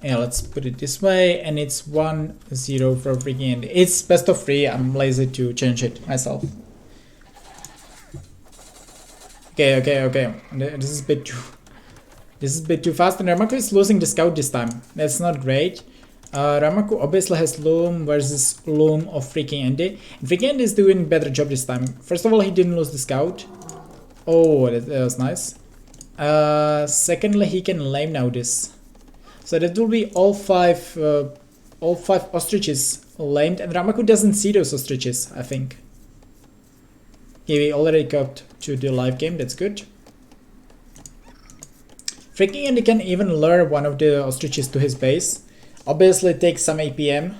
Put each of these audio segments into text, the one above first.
Yeah, let's put it this way, and it's 1-0 for freaking Andy. It's best of 3. I'm lazy to change it myself. Okay. This is a bit too fast, and Rmcoo is losing the scout this time. That's not great. Rmcoo obviously has Loom versus Loom of freaking Andy. Freaking Andy is doing a better job this time. First of all, he didn't lose the scout. Oh, that was nice. Secondly, he can lame now this. So that will be all five ostriches lamed, and Rmcoo doesn't see those ostriches, I think. He already got to the live game, that's good. Freaking Andy can even lure one of the ostriches to his base. Obviously it takes some APM.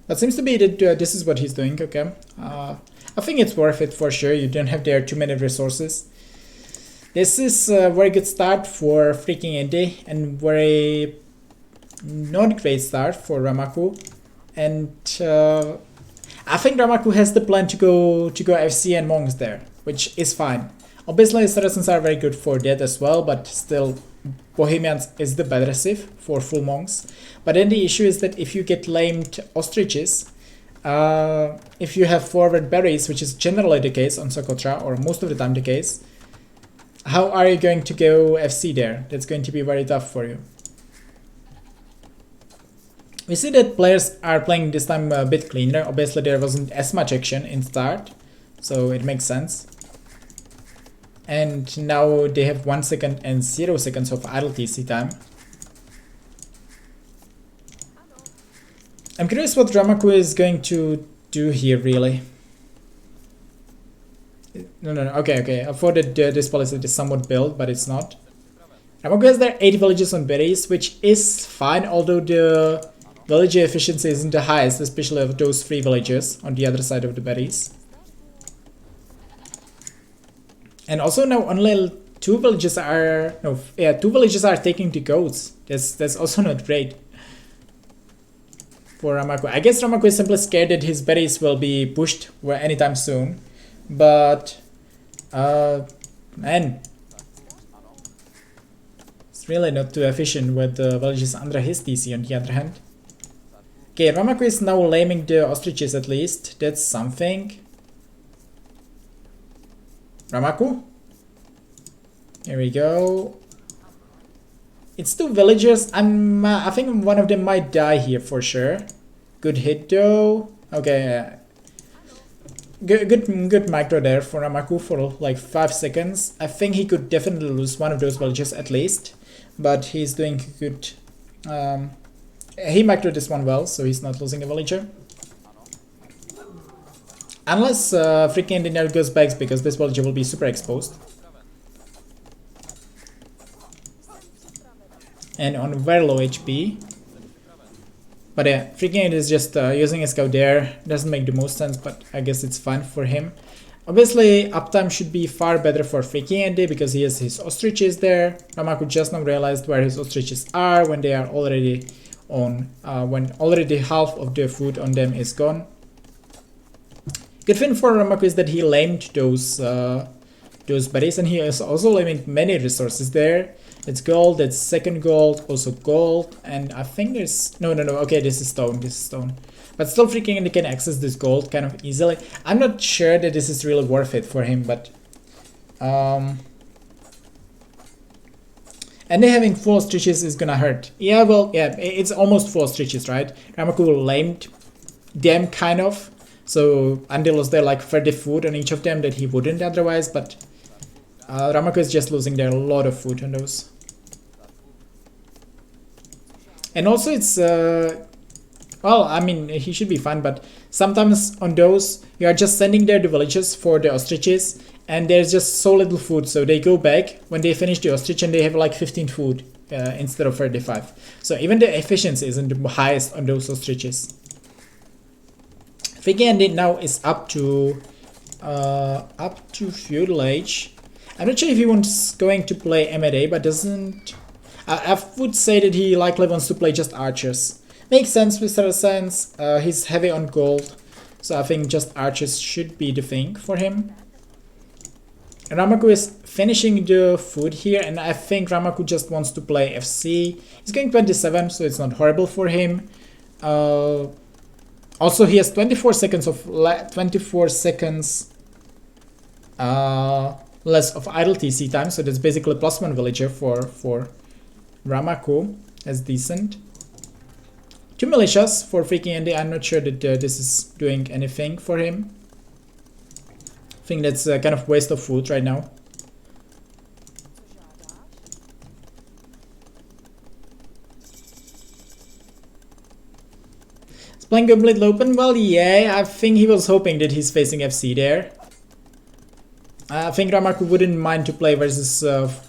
But seems to be that this is what he's doing, okay. I think it's worth it for sure, you don't have there too many resources. This is a very good start for freaking Andy, and very not great start for Rmcoo. And I think Rmcoo has the plan to go FC and Monks there, which is fine. Obviously Saracens are very good for that as well, but still Bohemians is the better civ for full Monks. But then the issue is that if you get lamed ostriches, if you have forward berries, which is generally the case on Socotra, or most of the time the case, how are you going to go FC there? That's going to be very tough for you. We see that players are playing this time a bit cleaner. Obviously there wasn't as much action in start, so it makes sense. And now they have 1 second and 0 seconds of idle TC time. I'm curious what Rmcoo is going to do here, really. No, okay. I thought that this policy is somewhat built, but it's not. Rmcoo has there 8 villages on berries, which is fine, although the villager efficiency isn't the highest, especially of those 3 villages on the other side of the berries. And also now only 2 villages are 2 villages are taking the goats. That's also not great for Rmcoo. I guess Rmcoo is simply scared that his berries will be pushed anytime soon. But man, it's really not too efficient with the villages under his TC on the other hand. Okay, Rmcoo is now laming the ostriches at least. That's something. Rmcoo? Here we go. It's 2 villagers. I think one of them might die here for sure. Good hit though. Okay. Good micro there for Rmcoo for like 5 seconds. I think he could definitely lose one of those villages at least. But he's doing good. He microed this one well, so he's not losing a villager. Unless freaking Andy now goes back, because this villager will be super exposed. And on very low HP. But yeah, freaking Andy is just using a scout there. Doesn't make the most sense, but I guess it's fine for him. Obviously, uptime should be far better for freaking Andy because he has his ostriches there. Rmcoo just now realized where his ostriches are when they are already on, when already half of the food on them is gone. Good thing for Rmcoo is that he lamed those berries, and he is also laming many resources there. It's gold, that's second gold, also gold, and I think there's no, okay, this is stone, but still freaking Andy can access this gold kind of easily. I'm not sure that this is really worth it for him, but and then having full ostriches is gonna hurt. Yeah, well, yeah, it's almost full ostriches, right? Rmcoo lamed them kind of, so Andy lost there like 30 food on each of them that he wouldn't otherwise, but Rmcoo is just losing there a lot of food on those. And also it's, well, I mean, he should be fine, but sometimes on those, you are just sending there the villages for the ostriches, and there's just so little food, so they go back when they finish the ostrich and they have like 15 food instead of 35. So even the efficiency isn't the highest on those ostriches. Freaking Andy now is up to feudal age. I'm not sure if he wants going to play M&A, but doesn't. I would say that he likely wants to play just archers. Makes sense with Saracens. He's heavy on gold, so I think just archers should be the thing for him. Rmcoo is finishing the food here, and I think Rmcoo just wants to play FC. He's going 27, so it's not horrible for him. Also, he has 24 seconds less of idle TC time, so that's basically +1 villager for Rmcoo. That's decent. 2 militias for freaking Andy. I'm not sure that this is doing anything for him. I think that's a kind of waste of food right now. Is playing Goblet open? Well, yeah, I think he was hoping that he's facing FC there. I think Rmcoo wouldn't mind to play versus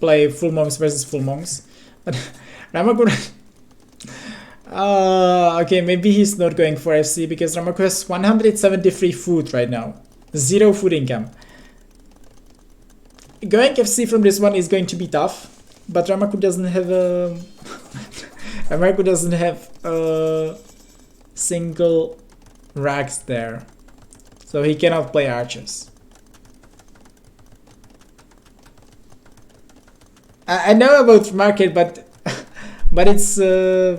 play full monks versus full monks, but Rmcoo. Okay, maybe he's not going for FC because Rmcoo has 173 food right now. 0 food income. Going FC from this one is going to be tough, but Rmcoo doesn't have a Rmcoo doesn't have a single racks there, so he cannot play archers. I know about market, but it's I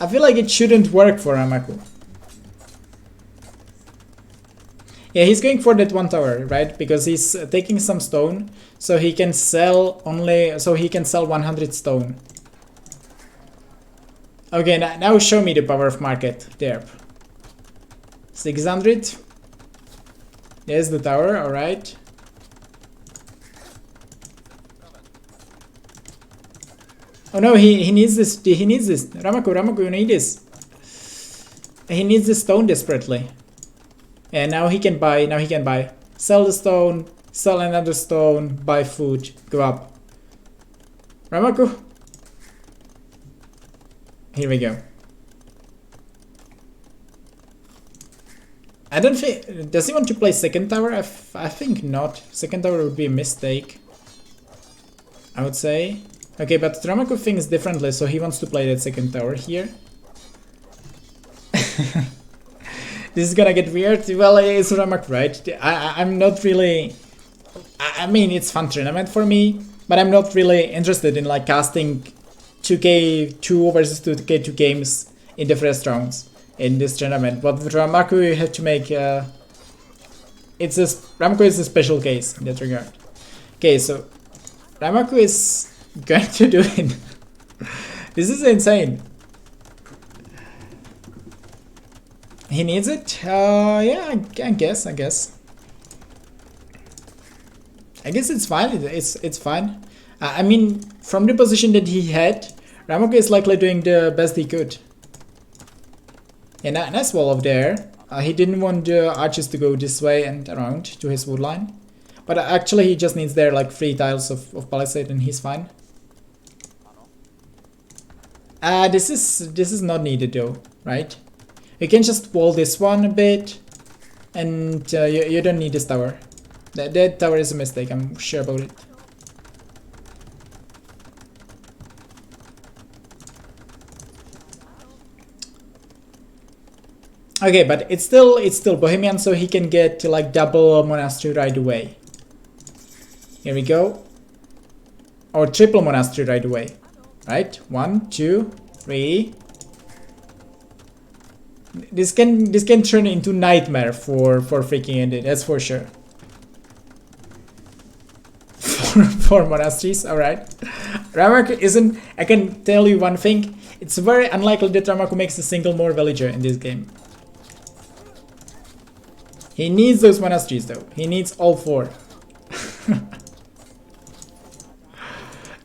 feel like it shouldn't work for Rmcoo. Yeah, he's going for that 1 tower, right? Because he's taking some stone, so he can sell 100 stone. Okay, now show me the power of market there. 600. There's the tower, all right. Oh no, he needs this. He needs this. Rmcoo, you need this. He needs the stone desperately. And now he can buy. Sell the stone. Sell another stone. Buy food. Go up. Rmcoo. Here we go. I don't think. Does he want to play second tower? I think not. Second tower would be a mistake, I would say. Okay, but Rmcoo thinks differently, so he wants to play that second tower here. This is gonna get weird. Well, it's Rmcoo, right? I'm not really... I mean, it's fun tournament for me, but I'm not really interested in like casting 2k2 versus 2k2 games in the first rounds in this tournament. But with Rmcoo, you have to make... Rmcoo is a special case in that regard. Okay, so Rmcoo is going to do it. This is insane. He needs it? Yeah, I guess. I guess it's fine. It's fine. I mean, from the position that he had, Rmcoo is likely doing the best he could. Yeah, nice wall up there. He didn't want the archers to go this way and around to his wood line. But actually he just needs there like 3 tiles of palisade and he's fine. This is not needed though, right? You can just wall this one a bit, and you don't need this tower. That tower is a mistake, I'm sure about it. Okay, but it's still Bohemian, so he can get to like double monastery right away. Here we go. Or triple monastery right away. Right? 1, 2, 3. This can turn into nightmare for freaking Indy, that's for sure. 4 monasteries, alright. Rmcoo isn't... I can tell you one thing. It's very unlikely that Rmcoo makes a single more villager in this game. He needs those monasteries though. He needs all 4.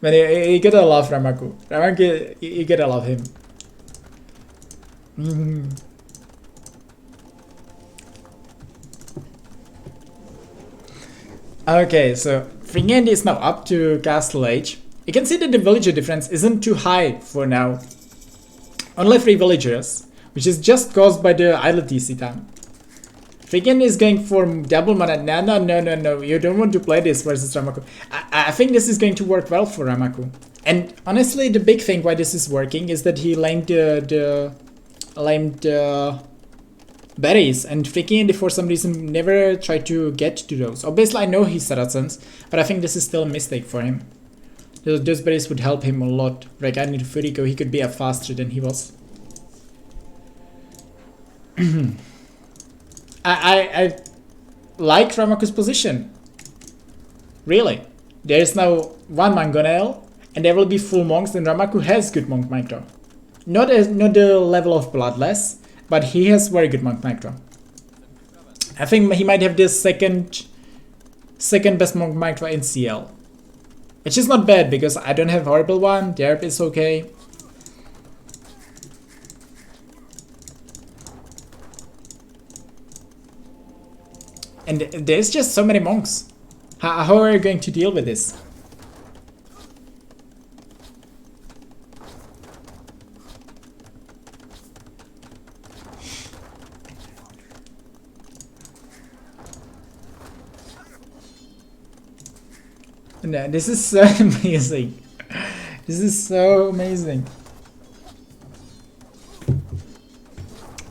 But you gotta love Rmcoo. Rmcoo, you gotta love him. Okay, so Fringandi is now up to Castle Age. You can see that the villager difference isn't too high for now. Only 3 villagers, which is just caused by the idle TC time. Fringandi is going for double mana. No. You don't want to play this versus Rmcoo. I think this is going to work well for Rmcoo. And honestly, the big thing why this is working is that he lamed berries, and freaking Andy for some reason never tried to get to those. Obviously I know he's Saracens, but I think this is still a mistake for him. Those berries would help him a lot. Like I need Furico, he could be a faster than he was. I like Rmcoo's position. Really. There is now one Mangonel, and there will be full monks, and Rmcoo has good monk micro. Not the level of Bloodless, but he has very good monk micro. I think he might have the second best monk micro in CL. Which is not bad, because I don't have horrible one, Derp is okay. And there's just so many monks. How are you going to deal with this? No, this is so amazing. This is so amazing.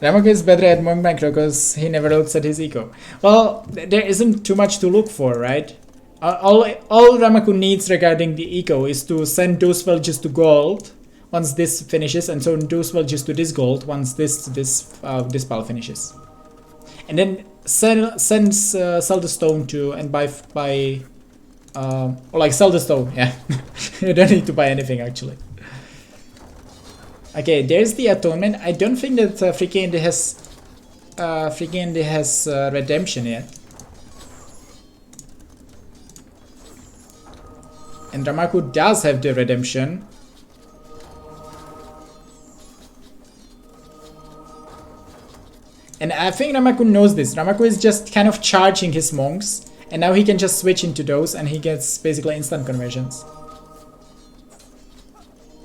Rmcoo is better at monk micro because he never looks at his eco. Well, there isn't too much to look for, right? All Rmcoo needs regarding the eco is to send those villages to gold once this finishes, and so those villages to this gold once this pile finishes, and then sell the stone to and buy or like sell the stone. Yeah, you don't need to buy anything actually. Okay, there's the atonement. I don't think that freaking Andy has redemption yet. And Rmcoo does have the redemption. And I think Rmcoo knows this. Rmcoo is just kind of charging his monks, and now he can just switch into those and he gets basically instant conversions.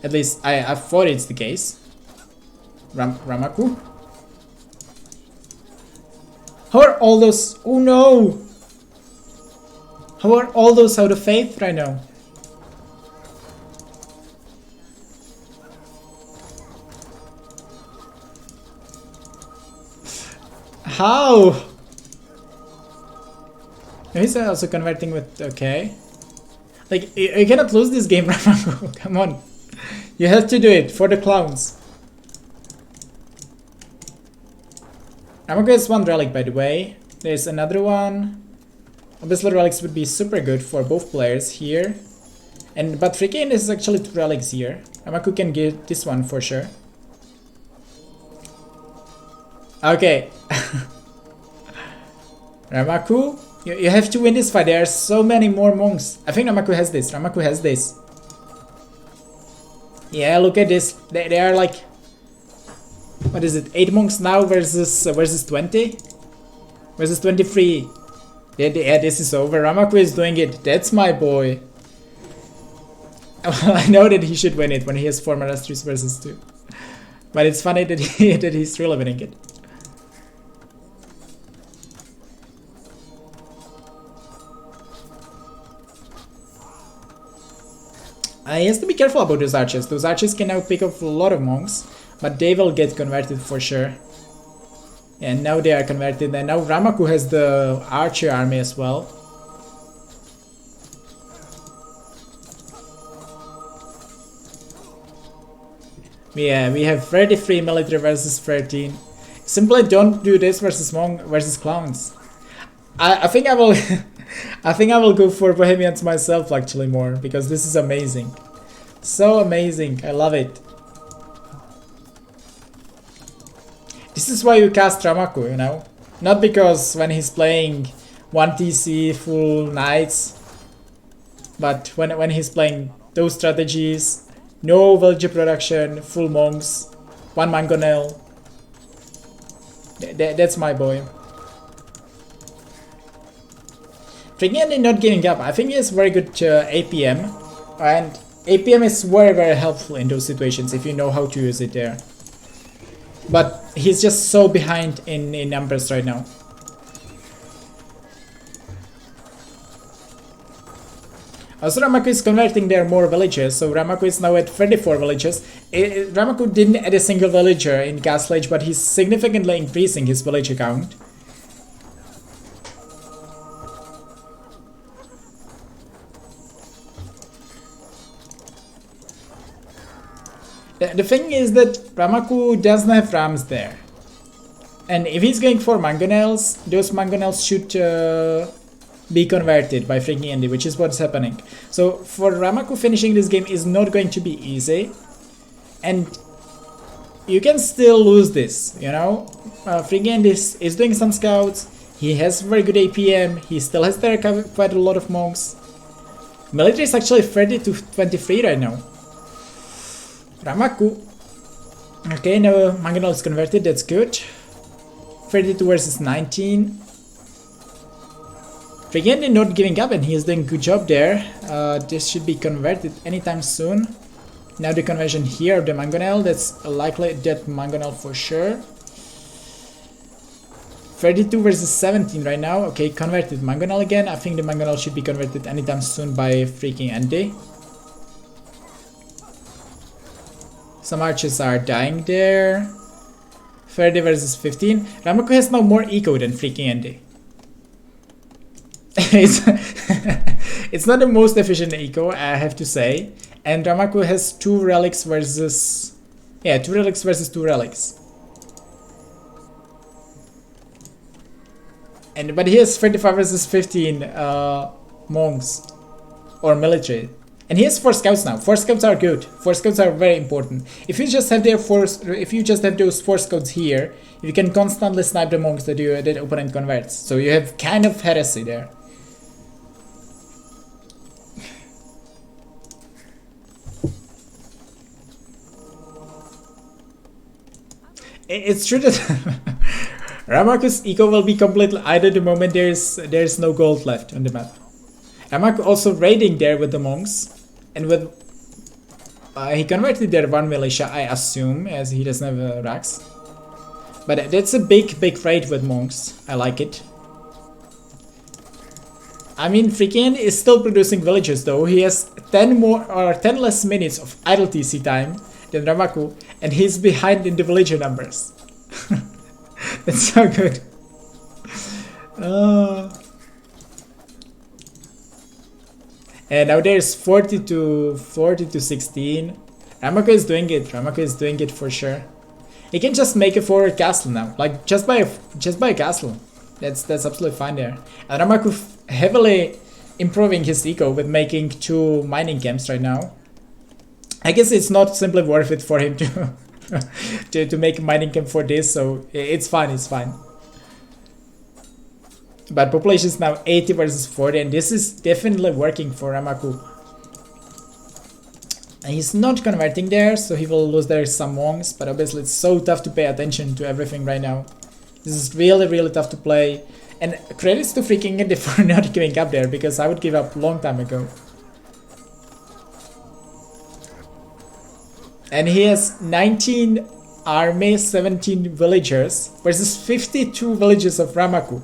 At least I thought it's the case. Rmcoo? How are all those? Oh no! How are all those out of faith right now? How? He's also converting with okay. Like you cannot lose this game, Rmcoo. Come on. You have to do it for the clowns. Rmcoo has one relic, by the way. There's another one. Obviously, relics would be super good for both players here. But freaking is actually 2 relics here. Rmcoo can get this one for sure. Okay. Rmcoo, you have to win this fight. There are so many more monks. I think Rmcoo has this. Rmcoo has this. Yeah, look at this. They are like, what is it? 8 monks now versus 20? Versus 23. Yeah, this is over. Rmcoo is doing it. That's my boy. I know that he should win it when he has 4 monasteries versus 2. But it's funny that that he's really winning it. He has to be careful about those archers. Those archers can now pick up a lot of monks, but they will get converted for sure. And now they are converted, and now Rmcoo has the archer army as well. Yeah, we have 33 military versus 13. Simply don't do this versus monk versus clowns. I think I will I think I will go for Bohemians myself actually more, because this is amazing. So amazing. I love it. This is why you cast Rmcoo, you know? Not because when he's playing 1 TC full knights, but when he's playing those strategies, no villager production, full monks, 1 mangonel. That's my boy. Freaking not giving up. I think he has very good APM, and APM is very helpful in those situations if you know how to use it there. But he's just so behind in numbers right now. Also, Rmcoo is converting their more villages, so Rmcoo is now at 34 villages. Rmcoo didn't add a single villager in Castle Age, but he's significantly increasing his villager count. The thing is that Rmcoo doesn't have rams there. And if he's going for mangonels, those mangonels should be converted by freaking Andy, which is what's happening. So for Rmcoo, finishing this game is not going to be easy. And you can still lose this, you know? Freaking Andy is doing some scouts. He has very good APM. He still has there quite a lot of monks. Military is actually 30 to 23 right now. Rmcoo. Okay, now mangonel is converted, that's good. 32 versus 19. Freaking not giving up, and he is doing a good job there. This should be converted anytime soon. Now the conversion here of the mangonel, that's likely that mangonel for sure. 32 versus 17 right now. Okay, converted mangonel again. I think the mangonel should be converted anytime soon by freaking Andy. Some archers are dying there. 30 versus 15. Rmcoo has now more eco than freaking Andy. It's not the most efficient eco, I have to say. And Rmcoo has 2 relics versus... Yeah, 2 relics versus 2 relics. But he has 35 versus 15 monks. Or military. And he has 4 scouts now. 4 scouts are good. 4 scouts are very important. If you just have those 4 scouts here, you can constantly snipe the monks that opponent converts. So you have kind of heresy there. It's true that Rmcoo's eco will be completely either the moment there's no gold left on the map. Rmcoo also raiding there with the monks. And with he converted their 1 militia, I assume, as he doesn't have racks. But that's a big raid with monks. I like it. I mean, freaking is still producing villagers though. He has 10 less minutes of idle TC time than Rmcoo, and he's behind in the villager numbers. That's so good. And now there's 40 to 16. Rmcoo is doing it. Rmcoo is doing it for sure. He can just make a forward castle now, like just by a castle. That's absolutely fine there. And Rmcoo heavily improving his eco with making 2 mining camps right now. I guess it's not simply worth it for him to to make a mining camp for this, so it's fine. It's fine. But population is now 80 versus 40, and this is definitely working for Rmcoo. And he's not converting there, so he will lose there some monks, but obviously it's so tough to pay attention to everything right now. This is really tough to play. And credits to freaking Andy for not giving up there, because I would give up long time ago. And he has 19 army, 17 villagers versus 52 villages of Rmcoo.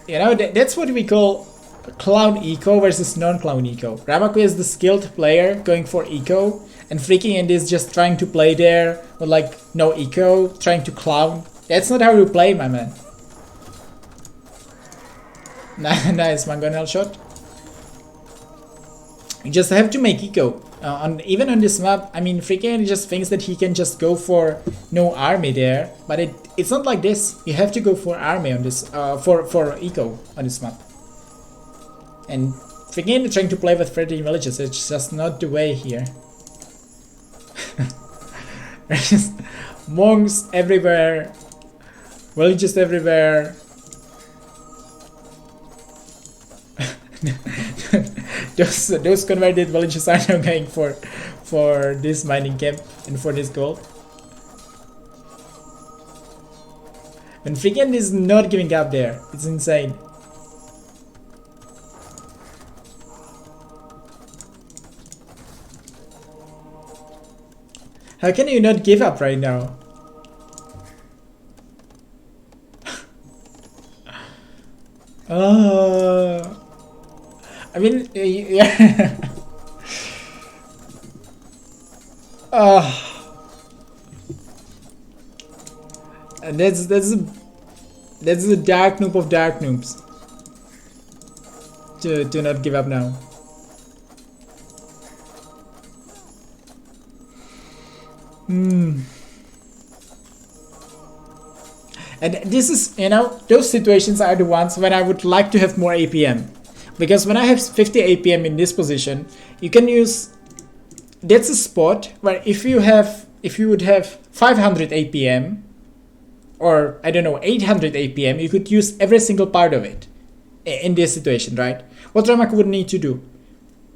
You know, that's what we call clown eco versus non-clown eco. Rmcoo is the skilled player going for eco, and freaking Andy is just trying to play there with like no eco, trying to clown. That's not how you play, my man. Nice mangonel shot. You just have to make eco. Even on this map, I mean, freaking Andy just thinks that he can just go for no army there, but it's not like this. You have to go for army on this, for eco on this map. And freaking Andy trying to play with 13 villages, it's just not the way here. There's just monks everywhere, villages everywhere. Those converted villages are now going for this mining camp and for this gold. And freaking is not giving up there. It's insane. How can you not give up right now? I mean, yeah. And that's the dark noob of dark noobs. Do not give up now. And this is, you know, those situations are the ones when I would like to have more APM. Because when I have 50 APM in this position, you can use, that's a spot where if you would have 500 APM, or I don't know, 800 APM, you could use every single part of it in this situation, right? What Rmcoo would need to do,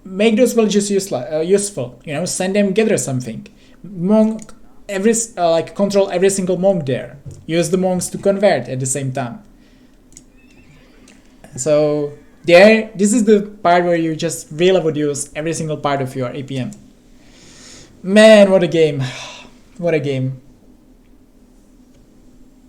make those villages useful, you know, send them gather something, monk control every single monk there, use the monks to convert at the same time. So there, this is the part where you just really would use every single part of your APM. Man, what a game. What a game.